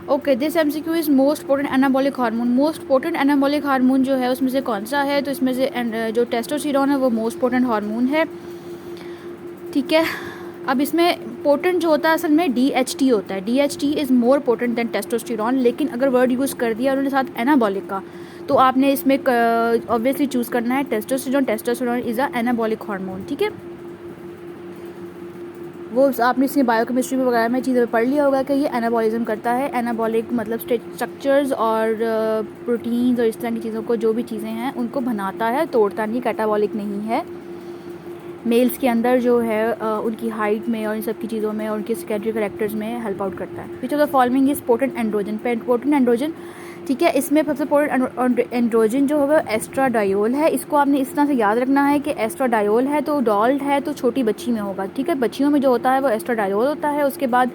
Okay, this MCQ is most potent anabolic hormone. Most potent anabolic hormone जो है उसमें से कौन सा है? तो इसमें से जो टेस्टोस्टेरोन है वो मोस्ट पोटेंट हार्मोन है, ठीक है। अब इसमें पोटेंट जो होता है असल में DHT होता है। DHT is more potent than testosterone, लेकिन अगर वर्ड यूज़ कर दिया उन्होंने साथ एनाबॉलिक का, तो आपने इसमें ऑब्वियसली चूज़ करना है testosterone. Testosterone is a anabolic hormone, ठीक है। वो आपने इसमें बायोकेमिस्ट्री में वगैरह में चीज़ें पढ़ लिया होगा कि ये एनाबॉलिज्म करता है। एनाबॉलिक मतलब स्ट्रक्चर्स और प्रोटीन्स और इस तरह की चीज़ों को, जो भी चीज़ें हैं उनको बनाता है, तोड़ता नहीं, कैटाबॉलिक नहीं है। मेल्स के अंदर जो है उनकी हाइट में और इन सब की चीज़ों में और उनके सेकेंडरी करेक्टर्स में हेल्प आउट करता है। विच of the following is potent androgen? Potent androgen, ठीक है। इसमें सबसे पोटेंट एंड्रोजन जो होगा एस्ट्राडायोल है। इसको आपने इस तरह से याद रखना है कि एस्ट्राडायोल है तो डॉल्ट है तो छोटी बच्ची में होगा, ठीक है। बच्चियों में जो होता है वो एस्ट्राडायोल होता है। उसके बाद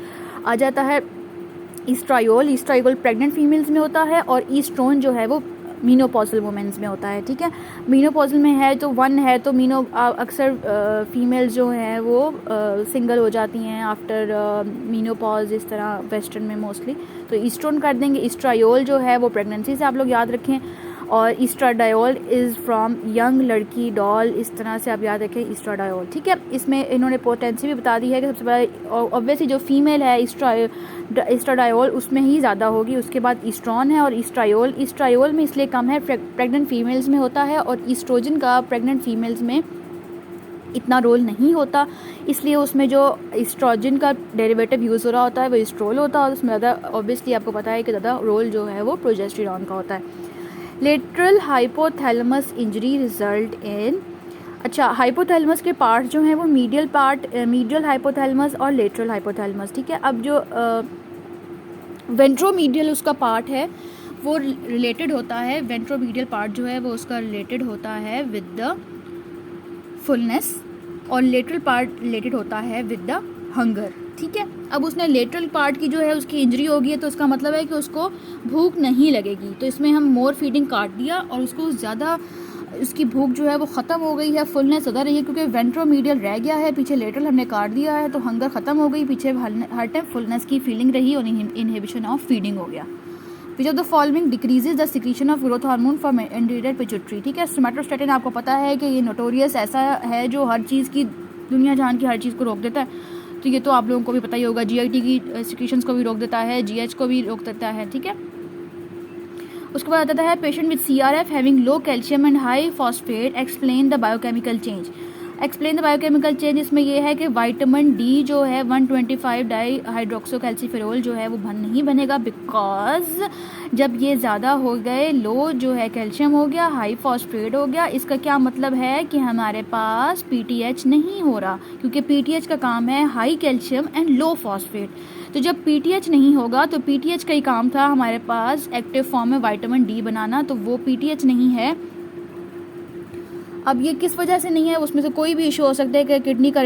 आ जाता है ईस्ट्रायोल। ईस्ट्रायोल प्रेग्नेंट फीमेल्स में होता है और ईस्ट्रोन जो है वो मीनोपॉजल वुमेन्स में होता है, ठीक है। मीनोपॉजल में है तो 1 है तो अक्सर फीमेल्स जो हैं वो सिंगल हो जाती हैं आफ्टर मीनोपॉज, इस तरह वेस्टर्न में मोस्टली। तो ईस्ट्रोन कर देंगे। ईस्ट्रायोल जो है वो प्रेगनेंसी से आप लोग याद रखें, और ईस्ट्राडायोल इज़ फ्रॉम यंग लड़की डॉल, इस तरह से आप याद रखें ईस्ट्राडायोल, ठीक है। इसमें इन्होंने पोटेंसी भी बता दी है कि सबसे पहले ऑब्वियसली जो फीमेल है ईस्ट्राडायोल उसमें ही ज़्यादा होगी, उसके बाद ईस्ट्रॉन है और ईस्ट्रायोल में इसलिए कम है, प्रेग्नेंट फीमेल्स में होता है, और ईस्ट्रोजन का प्रेग्नेंट फीमेल्स में इतना रोल नहीं होता, इसलिए उसमें जो ईस्ट्रोजन का डेरिवेटिव यूज़ हो रहा होता है वो ईस्ट्रोल होता है, और उसमें ज़्यादा ऑब्वियसली आपको पता है कि ज़्यादा रोल जो है वो प्रोजेस्टेरॉन का होता है। Lateral hypothalamus injury result in, अच्छा, हाइपोथैलेमस के पार्ट जो हैं वो मीडियल हाइपोथैलेमस और लेटरल हाइपोथैलेमस, ठीक है। अब जो वेंट्रोमीडियल उसका पार्ट है वो रिलेटेड होता है, वेंट्रोमीडियल पार्ट जो है वो उसका रिलेटेड होता है विद द फुलनेस, और लेटरल पार्ट रिलेटेड होता है विद द हंगर, ठीक है। अब उसने लेटरल पार्ट की जो है उसकी इंजरी होगी है तो उसका मतलब है कि उसको भूख नहीं लगेगी, तो इसमें हम मोर फीडिंग काट दिया और उसको ज़्यादा, उसकी भूख जो है वो ख़त्म हो गई है, फुलनेस ज़्यादा रही है क्योंकि वेंट्रोमीडियल रह गया है, पीछे लेटरल हमने काट दिया है, तो हंगर ख़त्म हो गई, पीछे हर टाइम फुलनेस की फीलिंग रही और इनहिबिशन ऑफ फीडिंग हो गया। विच of the following decreases the secretion of growth hormone from anterior pituitary, ठीक है। सोमैटोस्टेटिन आपको पता है कि ये नोटोरियस ऐसा है जो हर चीज़ की, दुनिया जहान की हर चीज़ को रोक देता है, तो ये तो आप लोगों को भी पता ही होगा। GIT की सिक्रीशंस को भी रोक देता है, GH को भी रोक देता है, ठीक है। उसके बाद आता है patient with CRF having low calcium and high phosphate, explain the biochemical change. Explain the biochemical change, इसमें यह है कि विटामिन D जो है 125 डाई हाइड्रोक्सोकैल्सीफेरोल जो है वो नहीं बनेगा, बिकॉज जब ये ज़्यादा हो गए, लो जो है कैल्शियम हो गया, हाई फॉस्फेट हो गया, इसका क्या मतलब है कि हमारे पास PTH नहीं हो रहा, क्योंकि PTH का काम है high calcium and low phosphate. तो जब PTH नहीं होगा तो PTH का ही काम था हमारे पास एक्टिव फॉर्म में विटामिन D बनाना, तो वो PTH नहीं है। अब ये किस वजह से नहीं है, उसमें से कोई भी इशू हो सकता है कि किडनी का,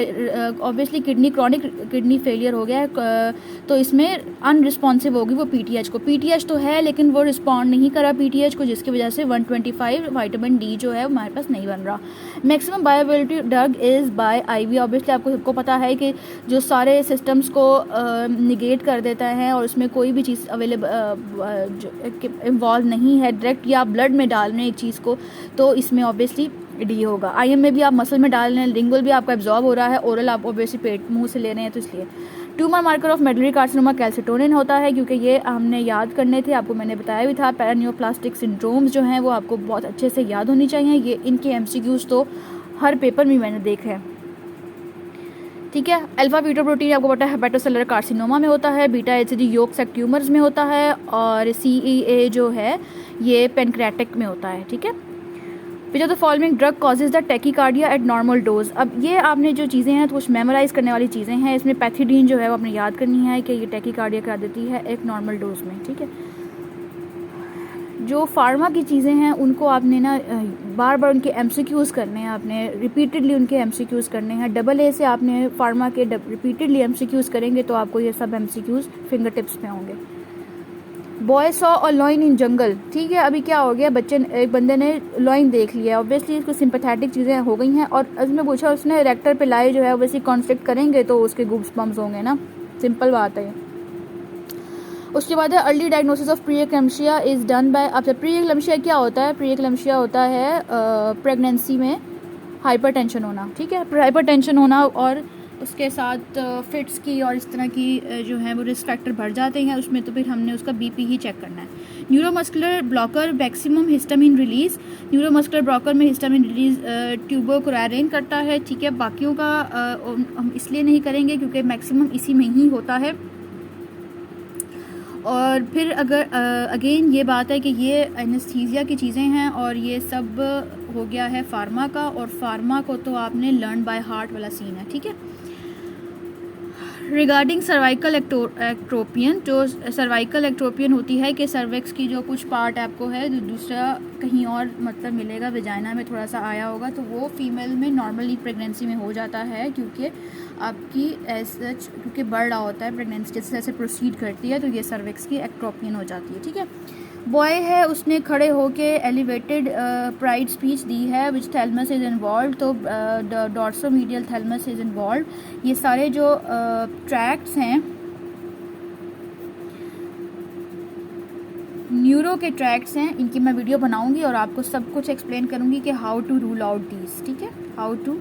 obviously kidney chronic kidney failure हो गया है, तो इसमें अनरिस्पॉन्सिव होगी वो PTH को। PTH तो है लेकिन वो रिस्पॉन्ड नहीं करा PTH को, जिसकी वजह से 125 विटामिन D जो है हमारे पास नहीं बन रहा। Maximum bioavailability drug is by IV। Obviously आपको सबको पता है कि जो सारे सिस्टम्स को निगेट कर देता है और उसमें कोई भी चीज़ इन्वॉल्व नहीं है डायरेक्ट या ब्लड में डालने एक चीज़ को, तो इसमें ऑब्वियसली D होगा। IM में भी आप मसल में डाल रहे हैं, लिंगुअल भी आपका एब्जॉर्ब हो रहा है, ओरल आप ऑब्वियसली पेट मुंह से ले रहे हैं, तो इसलिए। Tumour marker of medullary carcinoma calcitonin होता है, क्योंकि ये हमने याद करने थे, आपको मैंने बताया भी था। पैरानियोप्लास्टिक सिंड्रोम्स जो हैं वो आपको बहुत अच्छे से याद होनी चाहिए, ये इनके MCQs तो हर पेपर में मैंने देखे हैं, ठीक है। अल्फा बीटा प्रोटीन आपको पता है हेपेटोसेलुलर कार्सिनोमा में होता है, beta HCG yolk sac tumours में होता है, और CEA जो है ये पेनक्रेटिक में होता है, ठीक है। विच of the following drug causes the tachycardia eight normal dose. अब ये आपने जो चीज़ें हैं तो कुछ मेमोराइज करने वाली चीज़ें हैं, इसमें पैथिडीन जो है वो आपने याद करनी है कि ये टैकीकार्डिया करा देती है एक नॉर्मल डोज में, ठीक है। जो फार्मा की चीज़ें हैं उनको आपने ना बार बार उनके MCQs करने हैं, आपने रिपीटेडली उनके MCQs करने हैं। AA से आपने फार्मा के रिपीटेडली MCQs करेंगे तो आपको ये सब MCQs फिंगर टिप्स में होंगे। बॉय सॉ और लॉइन इन जंगल, ठीक है। अभी क्या हो गया, एक बंदे ने लॉइन देख लिया, ऑब्वियसली इसको सिंपैथेटिक चीज़ें हो गई हैं, और उसमें पूछा उसने रेक्टर पे लाए जो है ऑब्वियसली कॉन्फ्लिक्ट करेंगे तो उसके गूब्स बम्स होंगे ना, सिंपल बात है। उसके बाद है early diagnosis of pre eclampsia is done by. अब प्री एक्लेम्पसिया क्या होता है? प्री एक्लेम्पसिया होता है प्रेगनेंसी में हाइपरटेंशन होना, ठीक है, हाइपरटेंशन होना और उसके साथ फिट्स की और इस तरह की जो है वो रिस्क फैक्टर बढ़ जाते हैं उसमें, तो फिर हमने उसका बीपी ही चेक करना है। Neuromuscular blocker maximum histamine release, neuromuscular blocker में हिस्टामिन रिलीज ट्यूबोकुरारिन करता है, ठीक है। बाकियों का हम इसलिए नहीं करेंगे क्योंकि मैक्सिमम इसी में ही होता है। और फिर अगर अगेन ये बात है कि ये एनेस्थीसिया की चीज़ें हैं और ये सब हो गया है फार्मा का, और फार्मा को तो आपने लर्न बाय हार्ट वाला सीन है, ठीक है। रिगार्डिंग सर्वाइकल एक्ट्रोपियन, जो सर्वाइकल एक्ट्रोपियन होती है कि सर्विक्स की जो कुछ पार्ट आपको है जो दूसरा कहीं और मतलब मिलेगा, वेजाइना में थोड़ा सा आया होगा, तो वो फीमेल में नॉर्मली प्रेगनेंसी में हो जाता है क्योंकि आपकी एज क्योंकि बढ़ रहा होता है प्रेगनेंसी जैसे जैसे प्रोसीड करती है, तो ये सर्विक्स की एक्ट्रोपियन हो जाती है, ठीक है। बॉय है, उसने खड़े होके एलिवेटेड प्राइड स्पीच दी है विच थैलमस इज इन्वॉल्व, तो डॉर्सोमीडियल थैलमस इज इन्वॉल्व। ये सारे जो ट्रैक्ट्स हैं न्यूरो के ट्रैक्ट्स हैं, इनकी मैं वीडियो बनाऊंगी और आपको सब कुछ एक्सप्लेन करूंगी कि how to rule out these, ठीक है, how to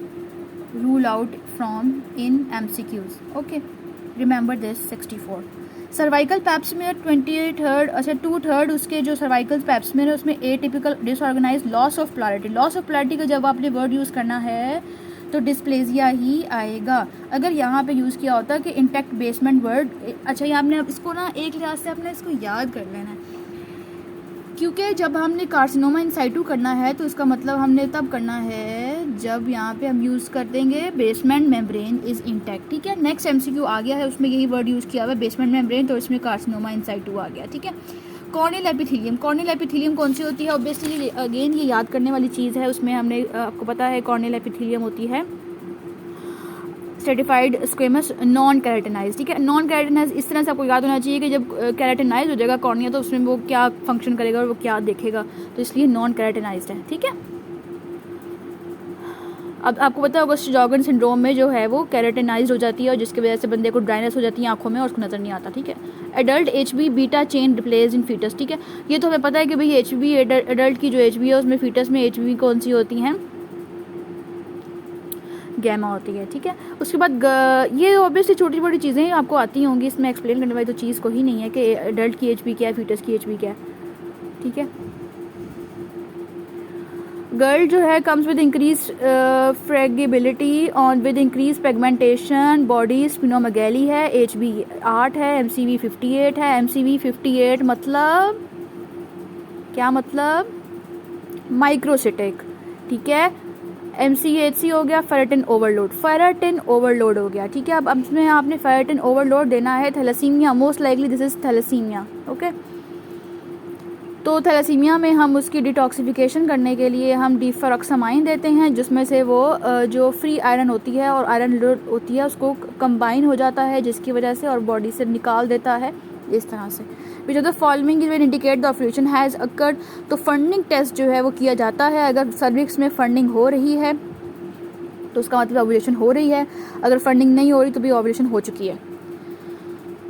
rule out from in MCQs, okay, remember this. 64 cervical pap smear 23rd, अच्छा 2/3 उसके जो सर्वाइकल पैप्समेयर है उसमें atypical disorganise loss of polarity. Loss of polarity का जब आपने वर्ड यूज़ करना है तो डिस्प्लेजिया ही आएगा। अगर यहाँ पे यूज़ किया होता कि इंटैक्ट बेसमेंट वर्ड, अच्छा ये आपने इसको ना एक लिहाज से आपने इसको याद कर लेना है क्योंकि जब हमने कार्सिनोमा इन साइटू करना है तो इसका मतलब हमने तब करना है जब यहाँ पे हम यूज़ कर देंगे बेसमेंट मेम्ब्रेन इज़ इंटैक्ट, ठीक है। नेक्स्ट MCQ आ गया है, उसमें यही वर्ड यूज़ किया हुआ है बेसमेंट मेम्ब्रेन, तो इसमें कार्सिनोमा इन साइटू आ गया, ठीक है। कॉर्नियल एपिथेलियम, कॉर्नियल एपिथेलियम कौन सी होती है? ऑब्वियसली अगेन ये याद करने वाली चीज़ है, उसमें हमने आपको पता है कॉर्नियल एपिथेलियम होती है स्ट्रेटिफाइड स्क्वेमस नॉन कैरेटिनाइज, ठीक है। नॉन कैरेटिनाइज इस तरह से आपको याद होना चाहिए कि जब कैरेटिनाइज हो जाएगा कॉर्निया तो उसमें वो क्या फंक्शन करेगा और वो क्या देखेगा, तो इसलिए नॉन कैरेटिनाइज्ड है, ठीक है। अब आपको पता होगा शोजागन सिंड्रोम में जो है वो कैरेटिनाइज्ड हो जाती है और जिसकी वजह से बंदे को ड्राइनेस हो जाती है आंखों में और उसको नज़र नहीं आता, ठीक है। Adult HB beta chain replace in foetus, ठीक है। ये तो हमें पता है कि भाई HB एडल्ट की जो HB है उसमें फीटस में HB कौन सी होती हैं? गैमा होती है, ठीक है। उसके बाद ये ऑब्वियसली छोटी छोटी चीज़ें आपको आती होंगी, इसमें एक्सप्लेन करने वाली तो चीज़ को ही नहीं है कि एडल्ट की HB क्या है, फीटस की HB क्या है, ठीक है। गर्ल जो है comes with increase fragility on with increase pigmentation, body splenomegaly है, HB 8 है, MCV 58 है। MCV 58 मतलब क्या? मतलब माइक्रोसिटिक, ठीक है। MCHC हो गया फेरेटिन ओवरलोड, फेरेटिन ओवरलोड हो गया, ठीक है। अब इसमें आपने फेरेटिन ओवरलोड देना है thalassaemia, most likely this is thalassaemia, okay. तो थैलेसीमिया में हम उसकी डिटॉक्सिफिकेशन करने के लिए हम डिफरॉक्सामाइन देते हैं जिसमें से वो जो फ्री आयरन होती है और आयरन होती है उसको कंबाइन हो जाता है जिसकी वजह से और बॉडी से निकाल देता है इस तरह से। विच of the following is when indicate the ovulation has occurred, तो फंडिंग टेस्ट जो है वो किया जाता है। अगर सर्विक्स में फंडिंग हो रही है तो उसका मतलब ओव्यूलेशन हो रही है, अगर फंडिंग नहीं हो रही तो भी ओव्यूलेशन हो चुकी है।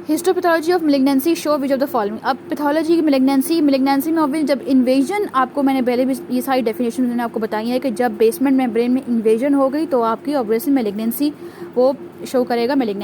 Histopathology of malignancy show which of the following. अब पैथोलॉजी की मिलिग्नेंसी में ऑब्वियसली जब इन्वेजन, आपको मैंने पहले भी ये सारी डेफिनेशन मैंने आपको बताई है कि जब बेसमेंट मेम्ब्रेन में इन्वेजन हो गई तो आपकी ऑब्वियसली मिलिग्नेंसी वो शो करेगा मिलिग्नेंसी।